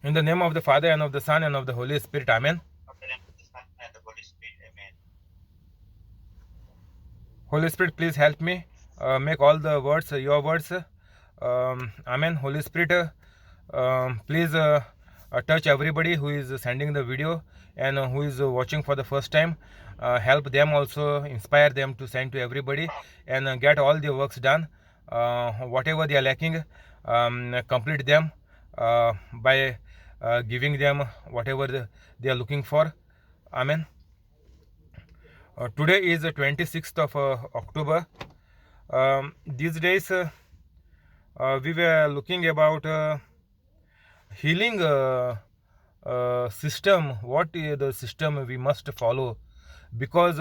In the name of the Father, and of the Son, and of the Holy Spirit. Amen. Of the name of the Son and the Holy Spirit. Amen. Holy Spirit, please help me make all the words your words. Amen. Holy Spirit, please touch everybody who is sending the video and who is watching for the first time. Help them also, inspire them to send to everybody and get all the works done. Whatever they are lacking, complete them by giving them whatever they are looking for. Amen. Today is the 26th of October. These days we were looking about healing system. What is the system we must follow? Because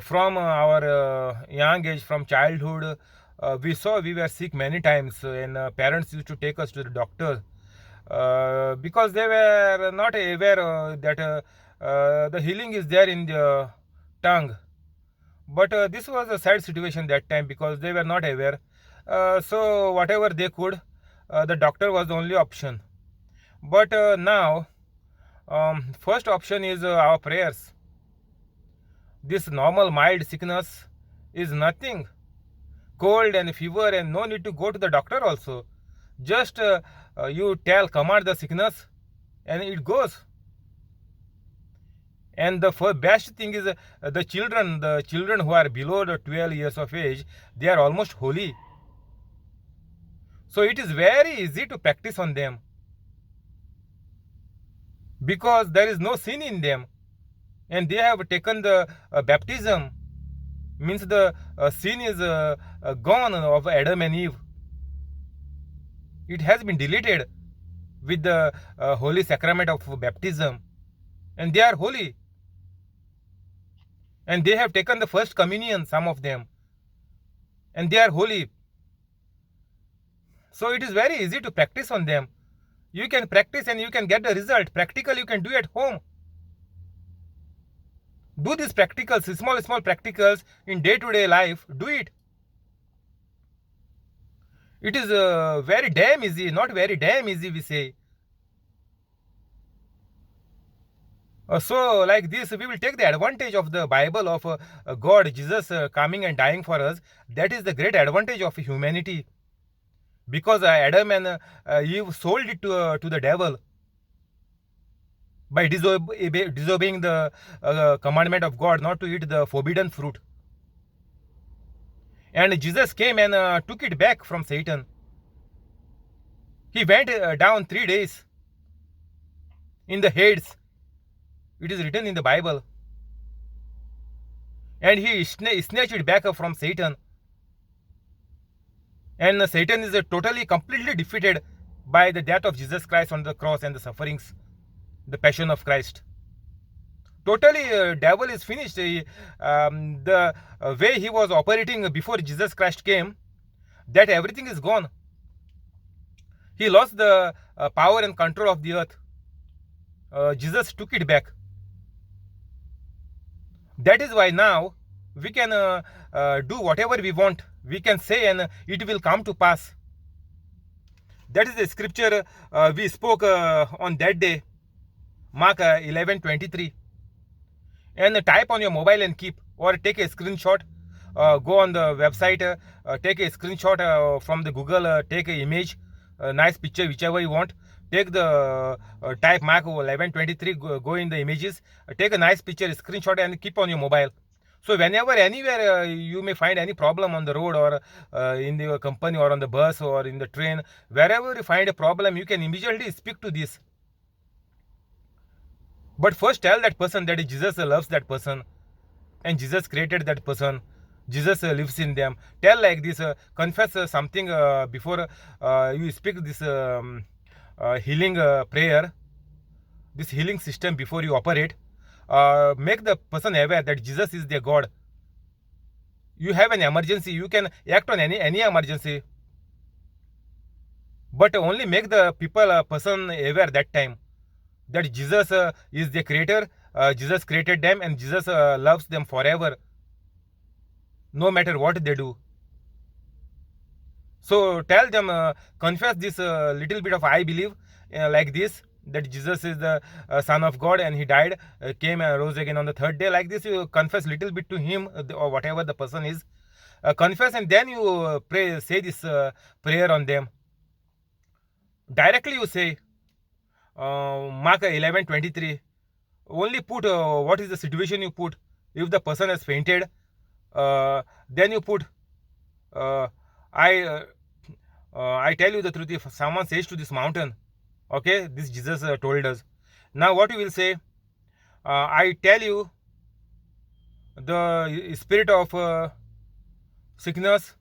from our young age, from childhood, we were sick many times, and parents used to take us to the doctor because they were not aware that the healing is there in the tongue. But this was a sad situation that time because they were not aware. So whatever they could, the doctor was the only option. But now, first option is our prayers. This normal mild sickness is nothing. Cold and fever, and no need to go to the doctor also. Just you command the sickness, and it goes. And the best thing is the children who are below the 12 years of age, they are almost holy. So it is very easy to practice on them because there is no sin in them, and they have taken the baptism, means the sin is gone of Adam and Eve. It has been deleted with the holy sacrament of baptism, and they are holy. And they have taken the first communion, some of them, and they are holy. So it is very easy to practice on them. You can practice and you can get the result. Practical you can do at home. Do these practicals, small practicals in day-to-day life. Do it. It is very damn easy, not very damn easy, we say. So like this, we will take the advantage of the Bible, of God, Jesus coming and dying for us. That is the great advantage of humanity. Because Adam and Eve sold it to the devil by disobeying the commandment of God not to eat the forbidden fruit. And Jesus came and took it back from Satan. He went down 3 days in the Hades. It is written in the Bible. And he snatched it back from Satan. And Satan is totally, completely defeated by the death of Jesus Christ on the cross and the sufferings, the passion of Christ. Totally, devil is finished. The way he was operating before Jesus Christ came, that everything is gone. He lost the power and control of the earth. Jesus took it back. That is why now we can do whatever we want. We can say and it will come to pass. That is the scripture we spoke on that day, Mark 11:23. And type on your mobile and keep, or take a screenshot. Go on the website, take a screenshot from the Google, take an image, a nice picture, whichever you want. Take the type Mark 11:23, go in the images, take a nice picture, screenshot, and keep on your mobile. So whenever, anywhere you may find any problem on the road, or in the company, or on the bus, or in the train, wherever you find a problem, you can immediately speak to this. But first tell that person that Jesus loves that person, and Jesus created that person. Jesus lives in them. Tell like this, confess something before you speak this healing prayer, this healing system before you operate. Make the person aware that Jesus is their God. You have an emergency, you can act on any emergency, but only make the person aware that time that Jesus is the creator. Jesus created them, and Jesus loves them forever, no matter what they do. So tell them, confess this little bit of I believe, like this, that Jesus is the Son of God and he died, came and rose again on the third day. Like this, you confess little bit to him, or whatever the person is. Confess, and then you pray, say this prayer on them. Directly you say, Mark 11:23. Only put what is the situation you put. If the person has fainted, then you put, I tell you the truth, if someone says to this mountain, okay, this Jesus told us. Now what you will say, I tell you, the spirit of sickness,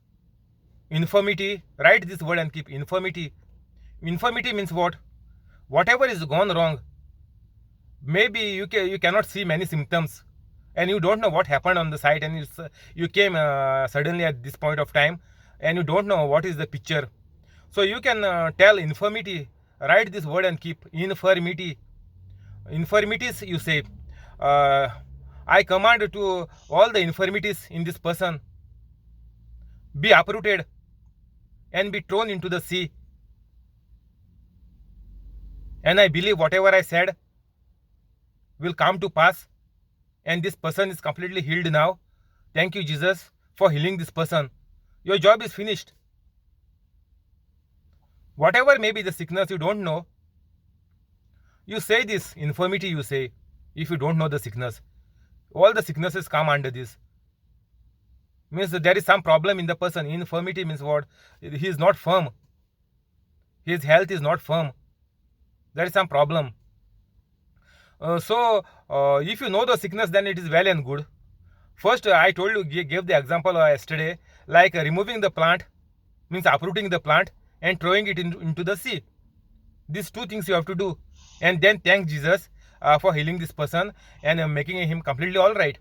infirmity, write this word and keep infirmity. Infirmity means what? Whatever is gone wrong. Maybe you cannot see many symptoms and you don't know what happened on the site, and you came suddenly at this point of time and you don't know what is the picture. So you can tell infirmity, write this word and keep infirmity. Infirmities, you say, I command to all the infirmities in this person be uprooted and be thrown into the sea. And I believe whatever I said will come to pass, and this person is completely healed now. Thank you, Jesus, for healing this person. Your job is finished. Whatever may be the sickness you don't know, you say this infirmity, you say, if you don't know the sickness. All the sicknesses come under this. Means that there is some problem in the person. Infirmity means what? He is not firm. His health is not firm. There is some problem. So if you know the sickness, then it is well and good. First, I told you, gave the example yesterday, like removing the plant, means uprooting the plant and throwing it into the sea. These two things you have to do, and then thank Jesus for healing this person and making him completely all right.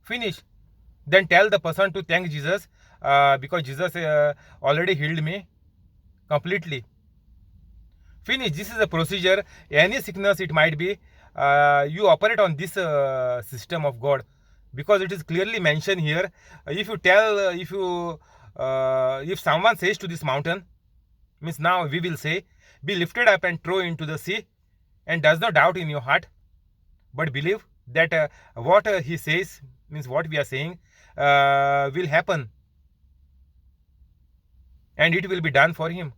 Finish. Then tell the person to thank Jesus because Jesus already healed me completely. Finish. This is a procedure. Any sickness it might be, you operate on this system of God, because it is clearly mentioned here. If you tell, if someone says to this mountain, means now we will say, be lifted up and throw into the sea, and does not doubt in your heart, but believe that what he says, means what we are saying, will happen, and it will be done for him.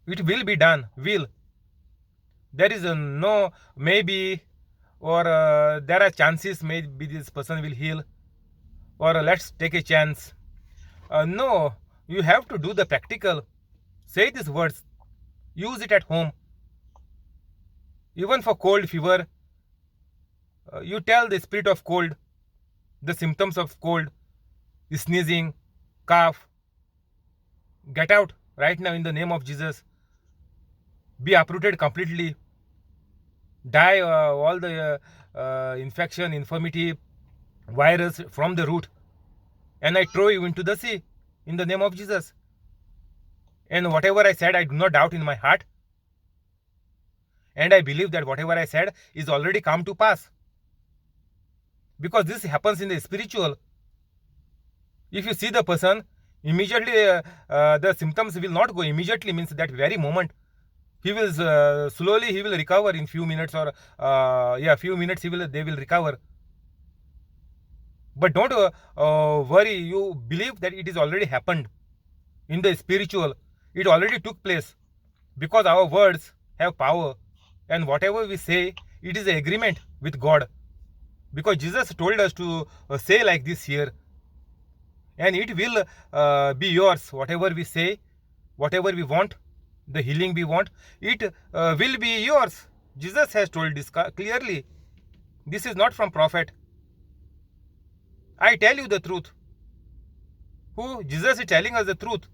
It will be done. Will. There is no maybe, or there are chances maybe this person will heal, or let's take a chance. No, you have to do the practical. Say these words. Use it at home. Even for cold fever, you tell the spirit of cold, the symptoms of cold, sneezing, cough, get out right now in the name of Jesus. Be uprooted completely. Die all the infection, infirmity, virus from the root. And I throw you into the sea in the name of Jesus. And whatever I said, I do not doubt in my heart. And I believe that whatever I said is already come to pass. Because this happens in the spiritual. If you see the person, immediately the symptoms will not go immediately, means that very moment. He will slowly he will recover in few minutes, or few minutes they will recover. But don't worry. You believe that it is already happened in the spiritual. It already took place, because our words have power, and whatever we say, it is an agreement with God. Because Jesus told us to say like this here, and it will be yours. Whatever we say, whatever we want, the healing we want, it will be yours. Jesus has told this clearly. This is not from prophet. I tell you the truth. Who? Jesus is telling us the truth.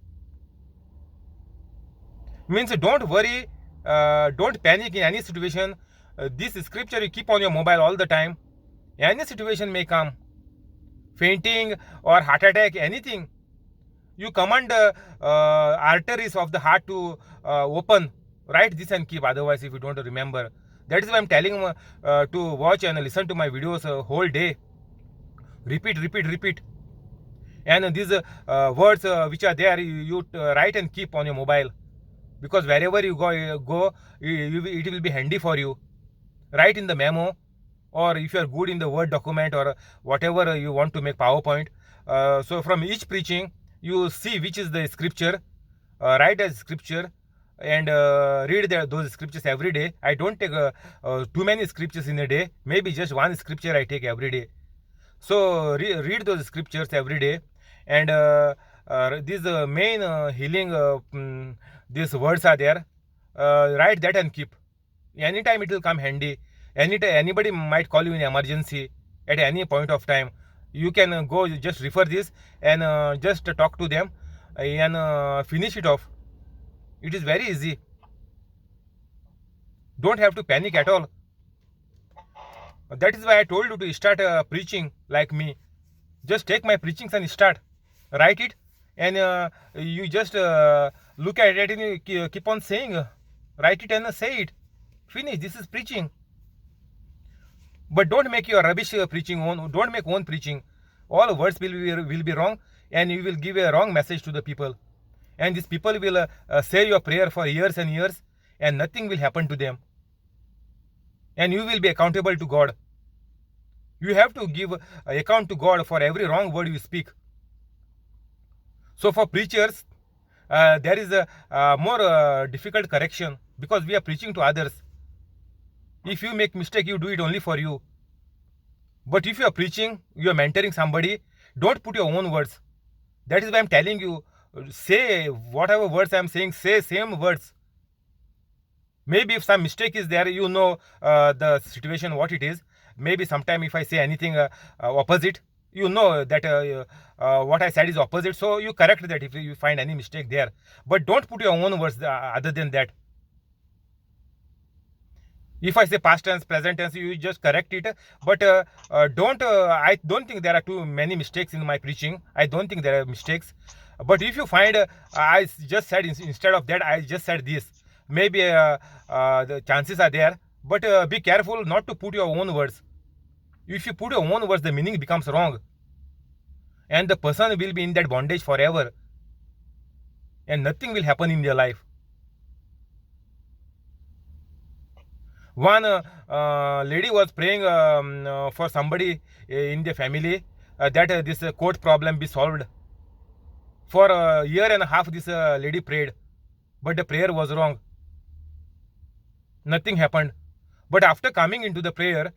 Means don't worry, don't panic in any situation. This scripture you keep on your mobile all the time. Any situation may come, fainting or heart attack, anything. You command arteries of the heart to open. Write this and keep. Otherwise, if you don't remember, that is why I'm telling to watch and listen to my videos whole day. Repeat. And these words which are there, you write and keep on your mobile, because wherever you go, it will be handy for you. Write in the memo, or if you are good in the Word document or whatever you want to make PowerPoint. So from each preaching, you see which is the scripture, write as scripture, and read those scriptures every day. I don't take too many scriptures in a day. Maybe just one scripture I take every day. So read those scriptures every day, and these main healing these words are there. Write that and keep. Anytime it will come handy. Anytime anybody might call you in emergency at any point of time. You can go just refer this and just talk to them and finish it off. It is very easy. Don't have to panic at all. That is why I told you to start preaching like me. Just take my preachings and start. Write it, and you just look at it and you keep on saying. Write it and say it. Finish. This is preaching. But don't make your rubbish preaching own. Don't make own preaching. All words will be wrong, and you will give a wrong message to the people. And these people will say your prayer for years and years, and nothing will happen to them. And you will be accountable to God. You have to give account to God for every wrong word you speak. So for preachers, there is a more difficult correction, because we are preaching to others. If you make mistake, you do it only for you. But if you are preaching, you are mentoring somebody, don't put your own words. That is why I am telling you, say whatever words I am saying, say same words. Maybe if some mistake is there, you know the situation what it is. Maybe sometime if I say anything opposite, you know that what I said is opposite. So you correct that if you find any mistake there. But don't put your own words other than that. If I say past tense, present tense, you just correct it. But don't. I don't think there are too many mistakes in my preaching. I don't think there are mistakes. But if you find, I just said instead of that, I just said this. Maybe the chances are there. But be careful not to put your own words. If you put your own words, the meaning becomes wrong, and the person will be in that bondage forever, and nothing will happen in their life. One lady was praying for somebody in the family that this court problem be solved. For a year and a half, this lady prayed, but the prayer was wrong. Nothing happened. But after coming into the prayer,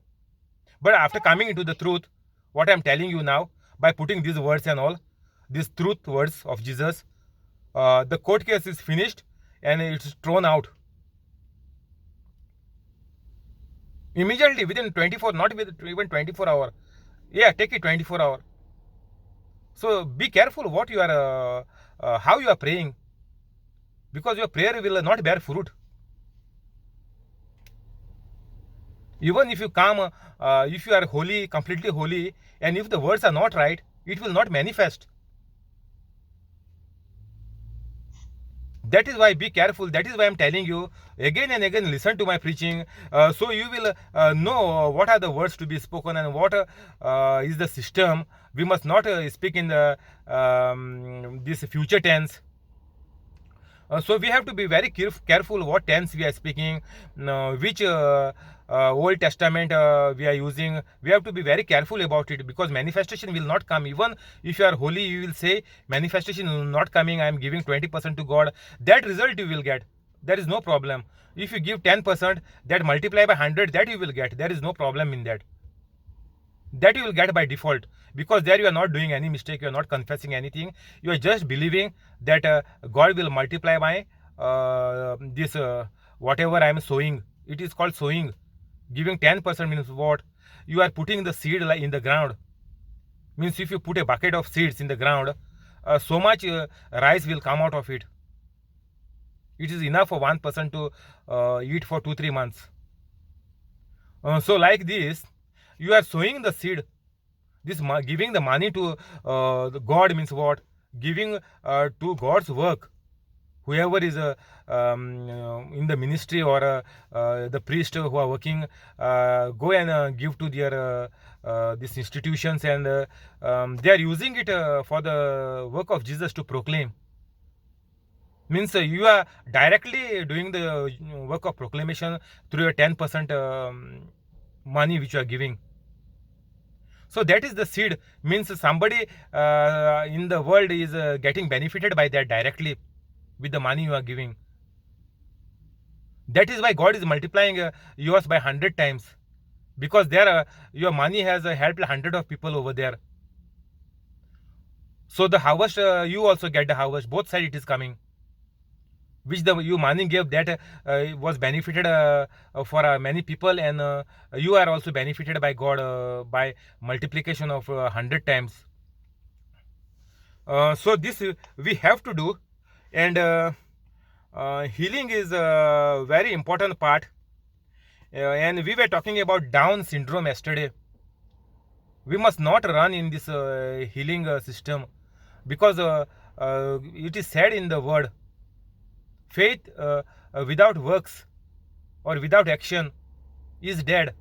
but after coming into the truth, what I am telling you now, by putting these words and all, these truth words of Jesus, the court case is finished and it's thrown out. Immediately, within 24, not even 24 hours. Yeah, take it 24 hours. So be careful what you are, how you are praying, because your prayer will not bear fruit. Even if you come, if you are holy, completely holy, and if the words are not right, it will not manifest. That is why be careful. That is why I am telling you again and again, listen to my preaching, so you will know what are the words to be spoken and what is the system. We must not speak in the this future tense. So we have to be very careful what tense we are speaking, which Old Testament we are using. We have to be very careful about it, because manifestation will not come. Even if you are holy, you will say manifestation is not coming. I am giving 20% to God. That result you will get. There is no problem. If you give 10%, that multiply by 100, that you will get. There is no problem in that. That you will get by default, because there you are not doing any mistake. You are not confessing anything. You are just believing that God will multiply by this whatever I am sowing. It is called sowing. Giving 10% means what? You are putting the seed in the ground. Means if you put a bucket of seeds in the ground, so much rice will come out of it. It is enough for one person to eat for 2-3 months. So like this, you are sowing the seed. This giving the money to God means what? Giving to God's work. whoever is in the ministry or the priest who are working, go and give to their these institutions, and they are using it for the work of Jesus to proclaim. Means you are directly doing the work of proclamation through your 10% money which you are giving. So that is the seed. Means somebody in the world is getting benefited by that directly with the money you are giving. That is why God is multiplying yours by 100 times, because there your money has helped 100 of people over there. So the harvest, you also get the harvest. Both sides it is coming. Which the you money gave, that was benefited for many people, and you are also benefited by God by multiplication of 100 times. So this we have to do, and healing is a very important part. And we were talking about Down syndrome yesterday. We must not run in this healing system, because it is said in the word, faith without works or without action is dead.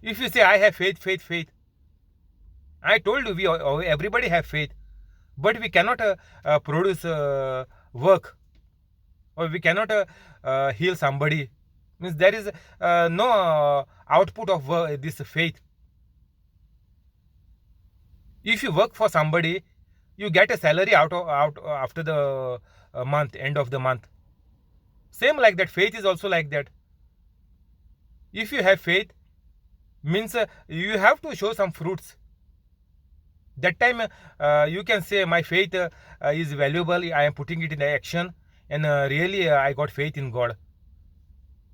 If you say, I have faith, faith, faith, I told you, everybody have faith, but we cannot produce work, or we cannot heal somebody. Means there is no output of this faith. If you work for somebody, you get a salary out after the month, end of the month. Same like that, faith is also like that. If you have faith, means you have to show some fruits. That time you can say, my faith is valuable, I am putting it in action, and really I got faith in God.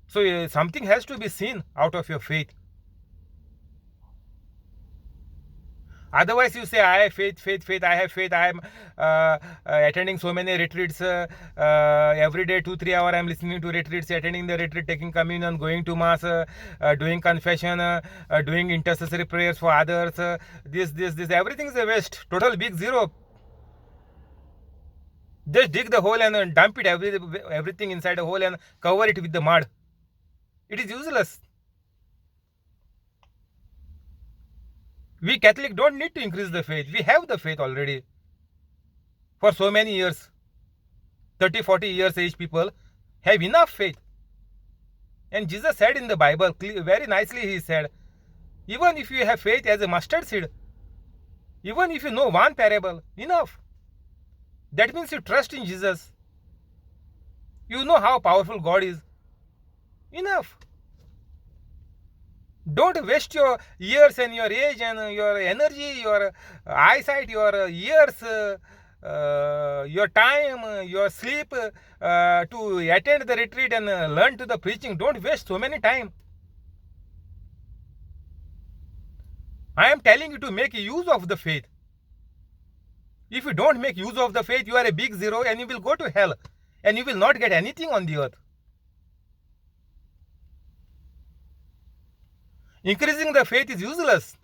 So something has to be seen out of your faith. Otherwise, you say, I have faith, faith, faith, I have faith, I am attending so many retreats, every day 2-3 hours I am listening to retreats, attending the retreat, taking communion, going to mass, doing confession, doing intercessory prayers for others, this, everything is a waste, total big zero. Just dig the hole and dump it, everything inside the hole, and cover it with the mud. It is useless. We Catholic don't need to increase the faith. We have the faith already. For so many years, 30-40 years age people have enough faith. And Jesus said in the Bible, very nicely he said, even if you have faith as a mustard seed, even if you know one parable, enough. That means you trust in Jesus. You know how powerful God is. Enough. Don't waste your years and your age and your energy, your eyesight, your years, your time, your sleep to attend the retreat and learn to the preaching. Don't waste so many time. I am telling you to make use of the faith. If you don't make use of the faith, you are a big zero and you will go to hell and you will not get anything on the earth. Increasing the faith is useless.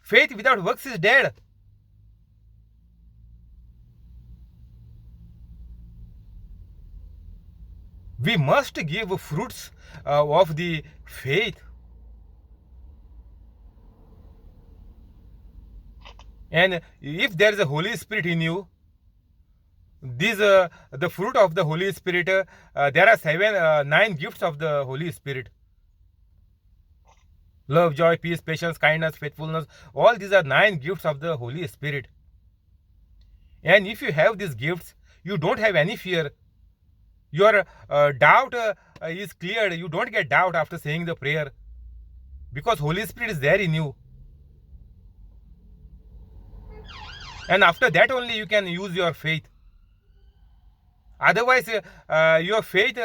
Faith without works is dead. We must give fruits of the faith. And if there is a Holy Spirit in you, these the fruit of the Holy Spirit, there are 9 gifts of the Holy Spirit. Love, joy, peace, patience, kindness, faithfulness. All these are 9 gifts of the Holy Spirit. And if you have these gifts, you don't have any fear. Your doubt is cleared. You don't get doubt after saying the prayer, because Holy Spirit is there in you. And after that only you can use your faith. Otherwise, your faith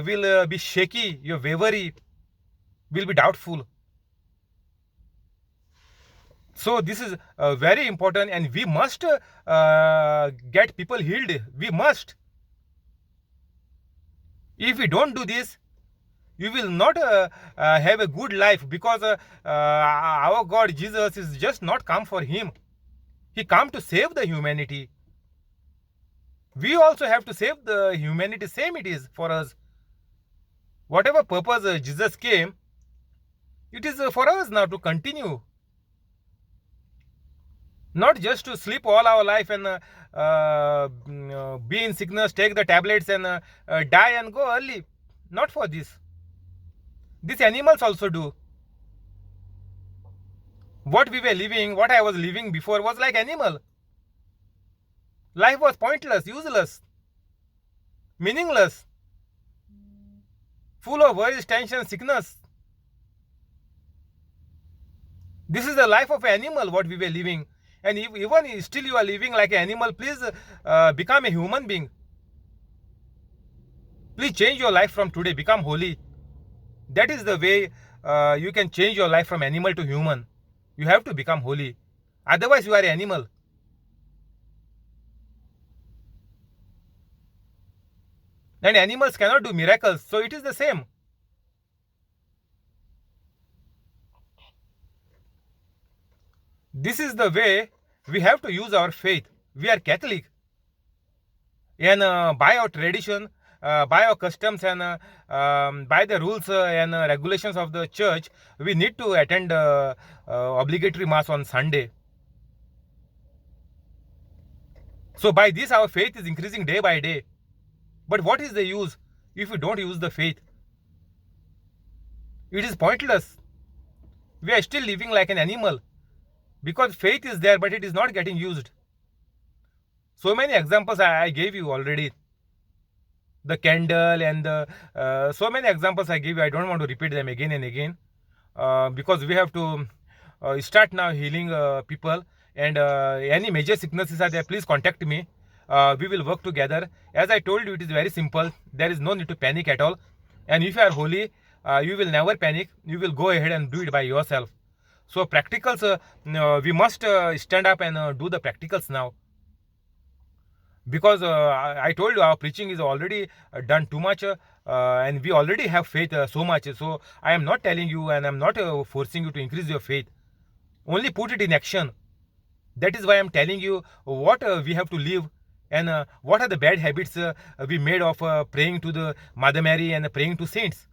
will be shaky, your wavery will be doubtful. So this is very important, and we must get people healed. We must. If we don't do this, you will not have a good life, because our God Jesus is just not come for him. He come to save the humanity. We also have to save the humanity. Same it is for us. Whatever purpose Jesus came, it is for us now to continue. Not just to sleep all our life and be in sickness, take the tablets and die and go early. Not for this. These animals also do. What we were living, what I was living before was like animal. Life was pointless, useless, meaningless, full of worries, tension, sickness. This is the life of an animal, what we were living. And even still you are living like an animal, please become a human being. Please change your life from today, become holy. That is the way you can change your life from animal to human. You have to become holy. Otherwise you are an animal. And animals cannot do miracles, so it is the same. This is the way we have to use our faith. We are Catholic. And by our tradition, by our customs and by the rules and regulations of the church, we need to attend obligatory mass on Sunday. So by this our faith is increasing day by day. But what is the use if we don't use the faith? It is pointless. We are still living like an animal because faith is there but it is not getting used. So many examples I gave you already. The candle and so many examples I gave you. I don't want to repeat them again and again because we have to start now healing people. And any major sicknesses are there, please contact me. We will work together. As I told you, it is very simple. There is no need to panic at all. And if you are holy, you will never panic. You will go ahead and do it by yourself. So practicals, we must stand up and do the practicals now. Because I told you our preaching is already done too much and we already have faith so much. So I am not telling you and I am not forcing you to increase your faith. Only put it in action. That is why I am telling you what we have to live and what are the bad habits we made of praying to the Mother Mary and praying to saints.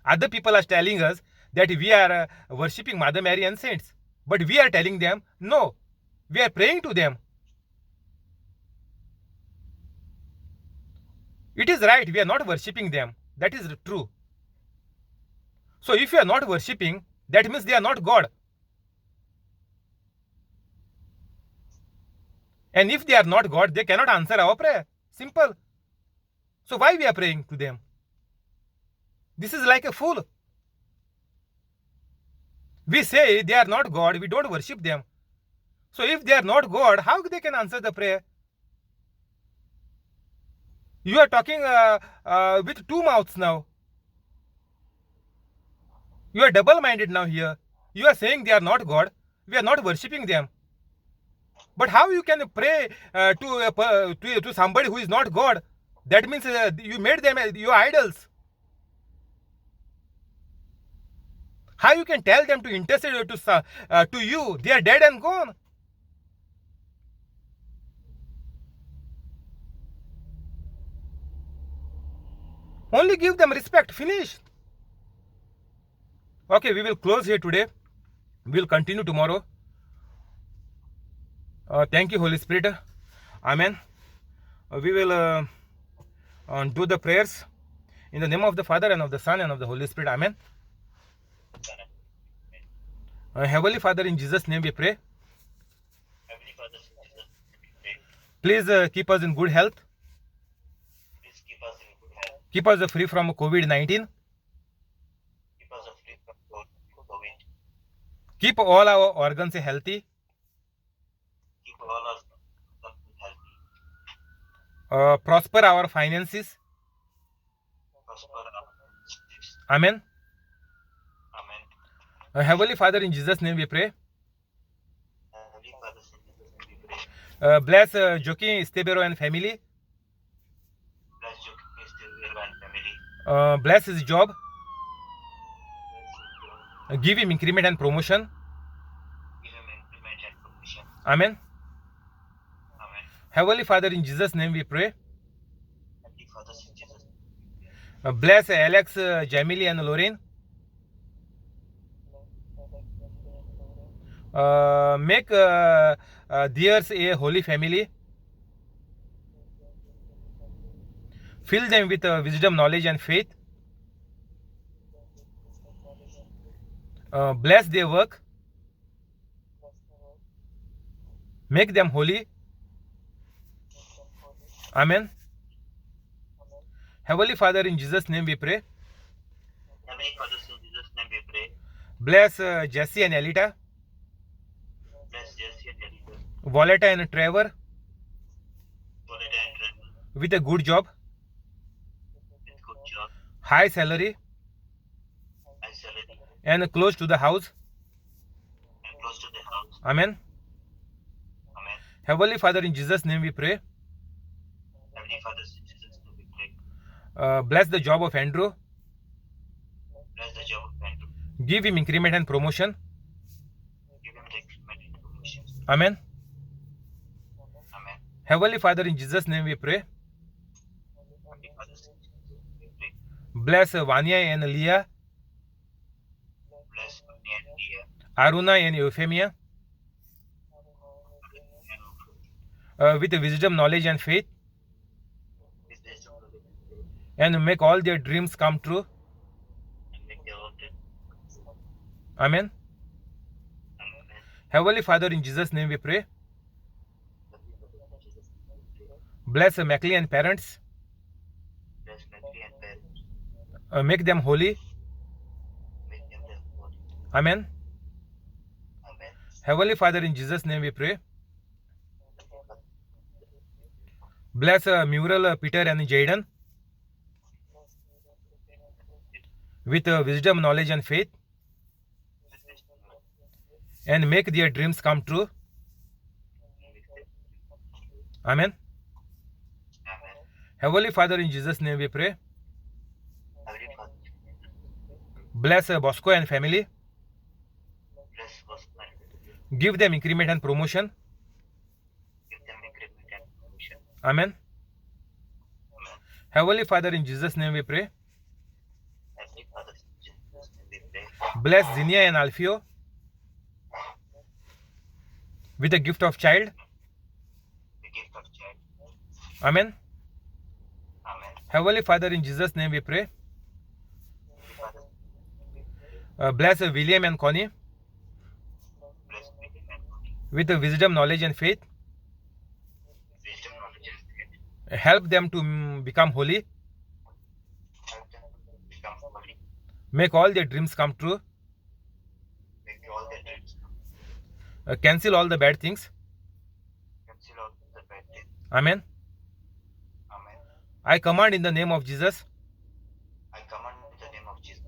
Other people are telling us that we are worshipping Mother Mary and saints. But we are telling them, no, we are praying to them. It is right, we are not worshipping them. That is true. So if you are not worshipping, that means they are not God. And if they are not God, they cannot answer our prayer. Simple. So why we are praying to them? This is like a fool. We say they are not God, we don't worship them. So if they are not God, how they can answer the prayer? You are talking with two mouths now. You are double-minded now here. You are saying they are not God. We are not worshipping them. But how you can pray to somebody who is not God? That means you made them your idols. How you can tell them to intercede to you? They are dead and gone. Only give them respect. Finish. Okay, we will close here today. We will continue tomorrow. Thank you, Holy Spirit. Amen. We will do the prayers in the name of the Father and of the Son and of the Holy Spirit. Amen. Heavenly Father, in Jesus' name we pray. Heavenly Father, in Jesus' name we pray. Please keep us in good health. Please keep us in good health. Keep us free from COVID-19. Keep us free from COVID. Keep all our organs healthy. Keep all our organs healthy. Prosper our finances. Prosper our lives. Amen. Amen. Heavenly Father, in Jesus' name we pray. Heavenly Father, in Jesus' name we pray. Bless Joaquin Estebero and family. Bless Joaquin Estebero and family. Bless his job. Bless his job. Give him increment and promotion. Give him increment and promotion. Amen. Heavenly Father, in Jesus' name we pray. Heavenly Father, in Jesus' name. Bless Alex, Jamily, and Lorraine. Make theirs a holy family. Fill them with wisdom, knowledge, and faith. Bless their work. Make them holy. Amen. Heavenly Father, in Jesus' name we pray. Heavenly Father, in Jesus' name we pray. Bless Jesse and Elita, Bless Jesse and Elita, Violetta and Trevor Violetta and Trevor, with a good job, with good job, high salary, high salary, and close to the house. and close to the house. Amen. Amen. Heavenly Father, in Jesus' name we pray. Heavenly Father, in Jesus' name we pray. Bless the job of Andrew. Bless the job of Andrew. Give him increment and promotion. Give him the increment and promotion. Amen. Amen. Heavenly Father, in Jesus' name we pray. Heavenly Father, in Jesus' name we pray. Bless Vanya and Leah, Bless me and Leah, Aruna and Euphemia with wisdom, knowledge, and faith, with wisdom, knowledge, and faith, and make all their dreams come true. and make their own dreams. Amen. Amen. Heavenly Father, in Jesus' name we pray. Heavenly Father, in Jesus' name we pray. Bless Mackley and parents. Bless Matthew and parents. Make them holy. Make them the holy. Amen. Amen. Heavenly Father, in Jesus' name we pray. Heavenly Father, Bless Muriel, Peter, and Jaden with wisdom, knowledge, and faith, with wisdom, knowledge, and faith, and make their dreams come true. and make them Amen. Amen. Heavenly Father, in Jesus' name we pray. Heavenly Father, Bless Bosco and family. bless us and Give them increment and promotion. give them increment and promotion. Amen. Amen. Heavenly Father, in Jesus' name we pray. Heavenly Father, in Jesus' name we pray. Bless Zinia and Alfio with the gift of child. The gift of child. Amen. Amen. Heavenly Father, in Jesus' name we pray. Heavenly Father, we pray. Bless William and Connie Bless me and money. with wisdom, knowledge, and faith. Wisdom, knowledge, and faith. Help them to become holy. Help them become holy. Make all their dreams come true. Make all their dreams come. Cancel all the bad things. Cancel all the bad things. Amen. Amen. I command in the name of Jesus I command in the name of Jesus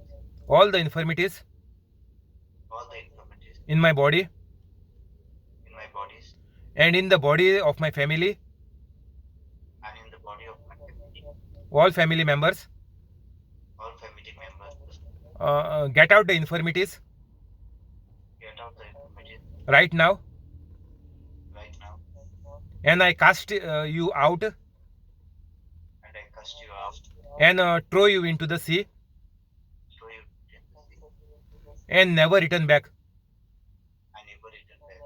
all the infirmities all the infirmities in my body in my bodies and in the body of my family, and in the body of my family, all family members. all family members. Get out the infirmities Get out the infirmities right now, right now, and I cast you out and I cast you out, and throw you into the sea throw you in the sea, and never return back. and never return back.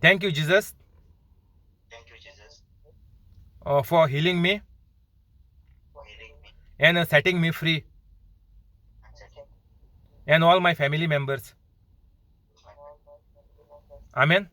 Thank you, Jesus, Thank you, Jesus, for healing me for healing me and setting me free, and setting and all my family members. my Amen.